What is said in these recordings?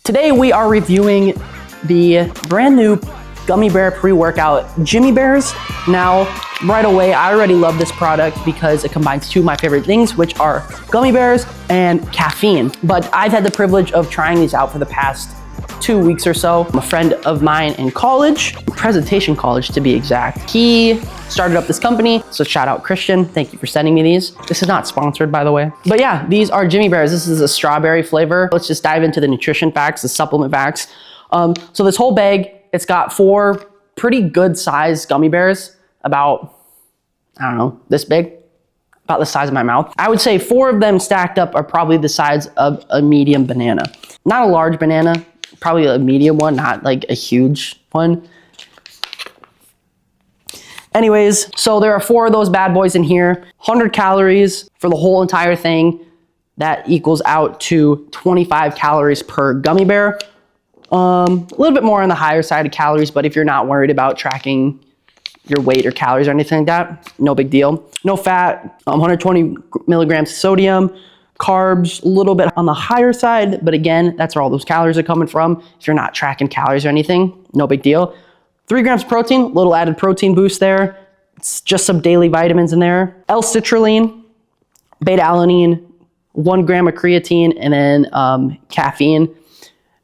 Today we are reviewing the brand new Gummy Bear pre-workout Gymmy Bears. Now, right away, I already love this product because it combines two of my favorite things, which are gummy bears and caffeine. But I've had the privilege of trying these out for the past 2 weeks or so. A friend of mine in college, Presentation College to be exact, he started up this company. So shout out Christian, thank you for sending me these. This is not sponsored, by the way. But yeah, these are Gymmy Bears. This is a strawberry flavor. Let's just dive into the nutrition facts, the supplement facts. So this whole bag, it's got 4 pretty good sized gummy bears, about, I don't know, this big, about the size of my mouth. I would say 4 of them stacked up are probably the size of a medium banana. Not a large banana, probably a medium one, not like a huge one. Anyways, so there are 4 of those bad boys in here, 100 calories for the whole entire thing. That equals out to 25 calories per gummy bear. A little bit more on the higher side of calories, but if you're not worried about tracking your weight or calories or anything like that, no big deal. No fat, 120 milligrams of sodium, carbs, a little bit on the higher side, but again, that's where all those calories are coming from. If you're not tracking calories or anything, no big deal. 3 grams of protein, little added protein boost there. It's just some daily vitamins in there. L-citrulline, beta-alanine, 1 gram of creatine, and then caffeine.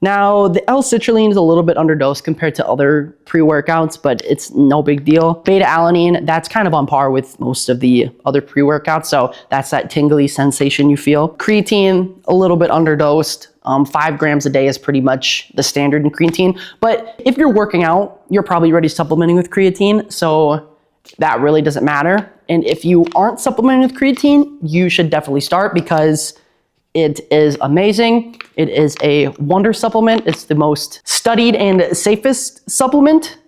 Now, the L-citrulline is a little bit underdosed compared to other pre-workouts, but it's no big deal. Beta-alanine, that's kind of on par with most of the other pre-workouts, so that's that tingly sensation you feel. Creatine, a little bit underdosed. 5 grams a day is pretty much the standard in creatine, but if you're working out, you're probably already supplementing with creatine, so that really doesn't matter. And if you aren't supplementing with creatine, you should definitely start because it is amazing. It is a wonder supplement. It's the most studied and safest supplement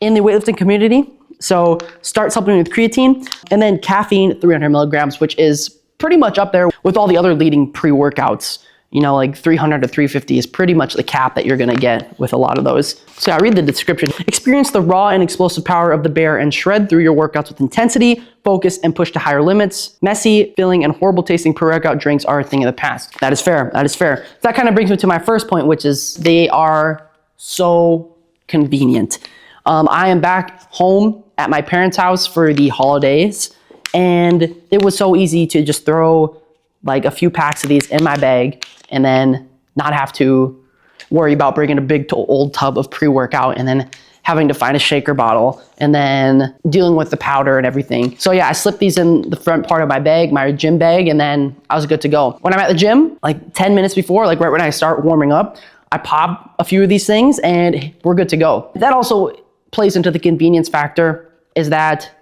in the weightlifting community. So start supplementing with creatine. And then caffeine, 300 milligrams, which is pretty much up there with all the other leading pre-workouts. You know, like 300 to 350 is pretty much the cap that you're gonna get with a lot of those. So I read the description. Experience the raw and explosive power of the bear and shred through your workouts with intensity, focus, and push to higher limits. Messy, filling, and horrible tasting pre-workout drinks are a thing of the past. That is fair, that is fair. That kind of brings me to my first point, which is they are so convenient. I am back home at my parents' house for the holidays, and it was so easy to just throw like a few packs of these in my bag and then not have to worry about bringing a big old tub of pre-workout and then having to find a shaker bottle and then dealing with the powder and everything. So yeah, I slipped these in the front part of my bag, my gym bag, and then I was good to go. When I'm at the gym, like 10 minutes before, like right when I start warming up, I pop a few of these things and we're good to go. That also plays into the convenience factor, is that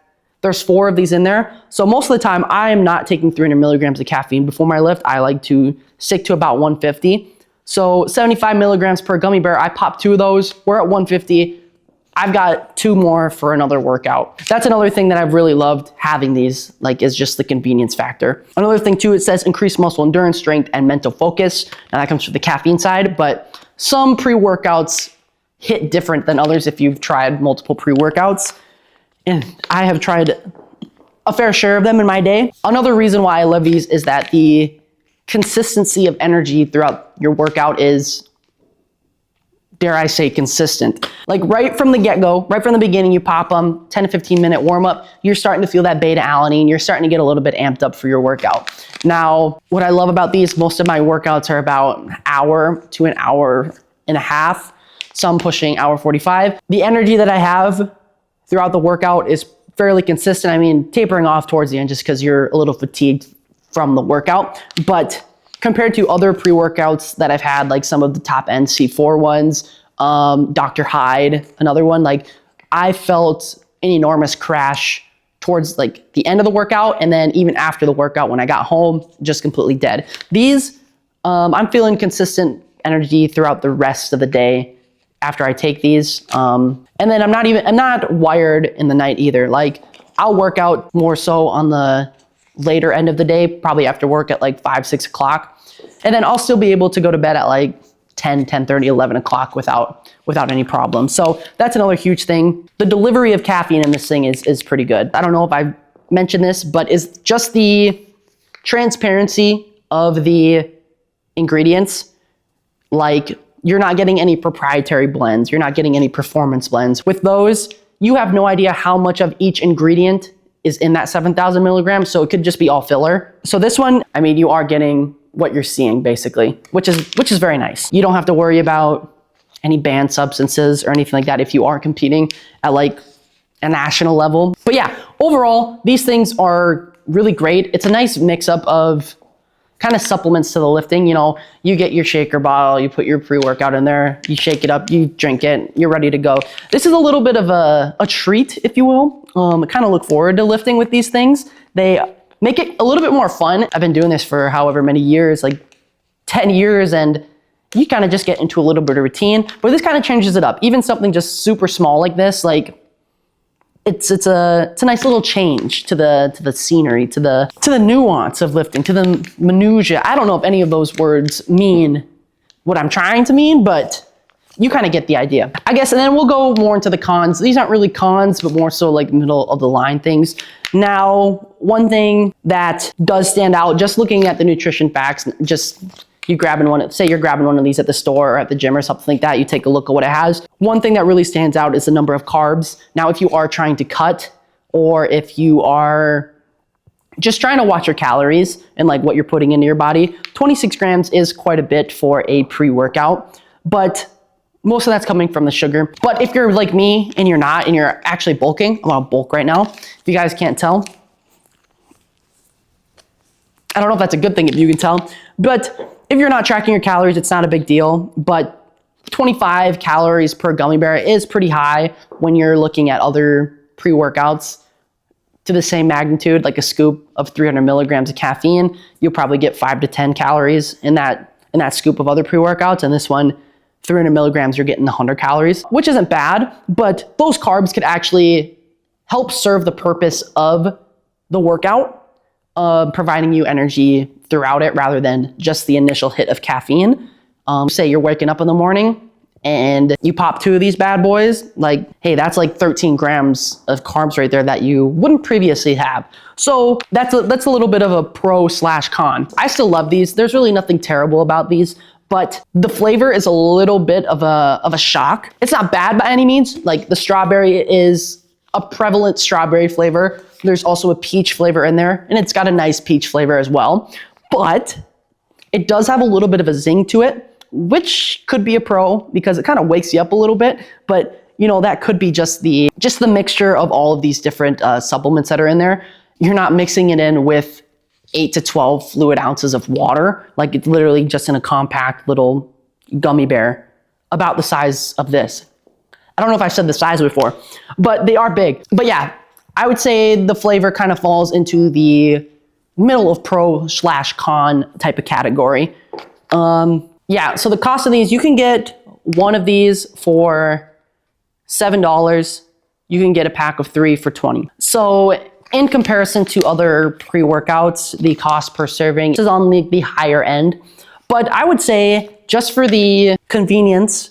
there's 4 of these in there. So most of the time I am not taking 300 milligrams of caffeine before my lift. I like to stick to about 150. So 75 milligrams per gummy bear, I pop 2 of those. We're at 150. I've got 2 more for another workout. That's another thing that I've really loved having these, like, is just the convenience factor. Another thing too, it says increase muscle endurance, strength, and mental focus. And that comes from the caffeine side, but some pre-workouts hit different than others if you've tried multiple pre-workouts. And I have tried a fair share of them in my day. Another reason why I love these is that the consistency of energy throughout your workout is, dare I say, consistent. Like right from the get-go, right from the beginning, you pop them, 10 to 15 minute warm up, you're starting to feel that beta-alanine, you're starting to get a little bit amped up for your workout. Now, what I love about these, most of my workouts are about an hour to an hour and a half, some pushing hour 45. The energy that I have throughout the workout is fairly consistent. I mean, tapering off towards the end just because you're a little fatigued from the workout. But compared to other pre-workouts that I've had, like some of the top end C4 ones, Dr. Hyde, another one, like I felt an enormous crash towards like the end of the workout. And then even after the workout, when I got home, just completely dead. These, I'm feeling consistent energy throughout the rest of the day after I take these. And then I'm not wired in the night either. Like I'll work out more so on the later end of the day, probably after work at like 5, 6 o'clock. And then I'll still be able to go to bed at like 10, 10:30, 11 o'clock without any problem. So that's another huge thing. The delivery of caffeine in this thing is pretty good. I don't know if I mentioned this, but is just the transparency of the ingredients. Like you're not getting any proprietary blends. You're not getting any performance blends. With those, you have no idea how much of each ingredient is in that 7,000 milligrams. So it could just be all filler. So this one, I mean, you are getting what you're seeing basically, which is very nice. You don't have to worry about any banned substances or anything like that if you are competing at like a national level. But yeah, overall, these things are really great. It's a nice mix up of kind of supplements to the lifting. You know, you get your shaker bottle, you put your pre-workout in there, you shake it up, you drink it, you're ready to go. This is a little bit of a treat, if you will. I kind of look forward to lifting with these things. They make it a little bit more fun. I've been doing this for however many years, like 10 years, and you kind of just get into a little bit of routine, but this kind of changes it up. Even something just super small like this, like it's a nice little change to the scenery, to the nuance of lifting, to the minutia. I don't know if any of those words mean what I'm trying to mean, but you kind of get the idea, I guess. And then we'll go more into the cons. These aren't really cons, but more so like middle of the line things. Now, one thing that does stand out, just looking at the nutrition facts, just you grabbing one, say you're grabbing one of these at the store or at the gym or something like that, you take a look at what it has. One thing that really stands out is the number of carbs. Now, if you are trying to cut, or if you are just trying to watch your calories and like what you're putting into your body, 26 grams is quite a bit for a pre-workout, but most of that's coming from the sugar. But if you're like me and you're not, and you're actually bulking, I'm on bulk right now, if you guys can't tell, I don't know if that's a good thing if you can tell, but if you're not tracking your calories, it's not a big deal, but 25 calories per gummy bear is pretty high when you're looking at other pre-workouts to the same magnitude, like a scoop of 300 milligrams of caffeine. You'll probably get 5 to 10 calories in that scoop of other pre-workouts, and this one, 300 milligrams, you're getting 100 calories, which isn't bad, but those carbs could actually help serve the purpose of the workout, providing you energy throughout it rather than just the initial hit of caffeine. Say you're waking up in the morning and you pop 2 of these bad boys, like, hey, that's like 13 grams of carbs right there that you wouldn't previously have. So that's a little bit of a pro/con. I still love these. There's really nothing terrible about these, but the flavor is a little bit of a shock. It's not bad by any means. Like the strawberry is a prevalent strawberry flavor. There's also a peach flavor in there, and it's got a nice peach flavor as well. But it does have a little bit of a zing to it, which could be a pro because it kind of wakes you up a little bit. But you know, that could be just the mixture of all of these different supplements that are in there. You're not mixing it in with 8 to 12 fluid ounces of water. Like it's literally just in a compact little gummy bear about the size of this. I don't know if I've said the size before, but they are big. But yeah, I would say the flavor kind of falls into the middle of pro/con type of category. Yeah, so the cost of these, you can get one of these for $7. You can get a pack of 3 for $20. So in comparison to other pre-workouts, the cost per serving is on the higher end. But I would say just for the convenience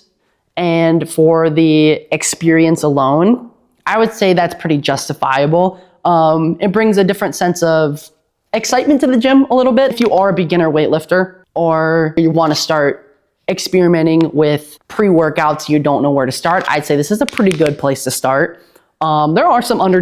and for the experience alone, I would say that's pretty justifiable. It brings a different sense of excitement to the gym a little bit. If you are a beginner weightlifter or you want to start experimenting with pre-workouts, you don't know where to start, I'd say this is a pretty good place to start. There are some lower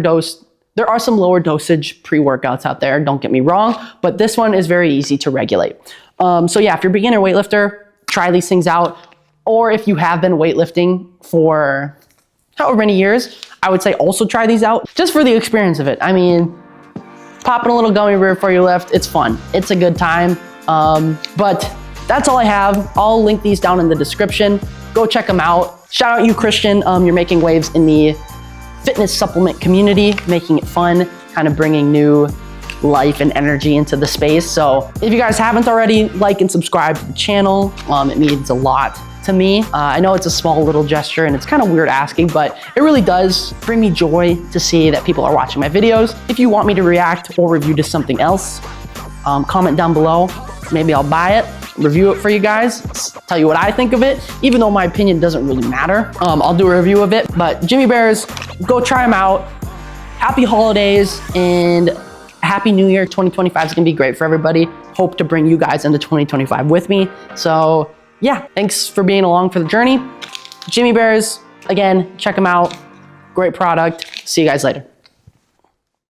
dosage pre-workouts out there, don't get me wrong, but this one is very easy to regulate. So yeah, if you're a beginner weightlifter, try these things out. Or if you have been weightlifting for however many years, I would say also try these out just for the experience of it. I mean, popping a little gummy bear before you lift, it's fun. It's a good time. But that's all I have. I'll link these down in the description. Go check them out. Shout out you, Christian. You're making waves in the fitness supplement community, making it fun, kind of bringing new life and energy into the space. So if you guys haven't already, like and subscribe to the channel. It means a lot to me. I know it's a small little gesture and it's kind of weird asking, but it really does bring me joy to see that people are watching my videos. If you want me to react or review to something else, comment down below. Maybe I'll buy it, review it for you guys, tell you what I think of it, even though my opinion doesn't really matter. I'll do a review of it, but Gymmy Bears, go try them out. Happy holidays and Happy New Year. 2025 is gonna be great for everybody. Hope to bring you guys into 2025 with me. So yeah, thanks for being along for the journey. Gymmy Bears, again, check them out. Great product. See you guys later.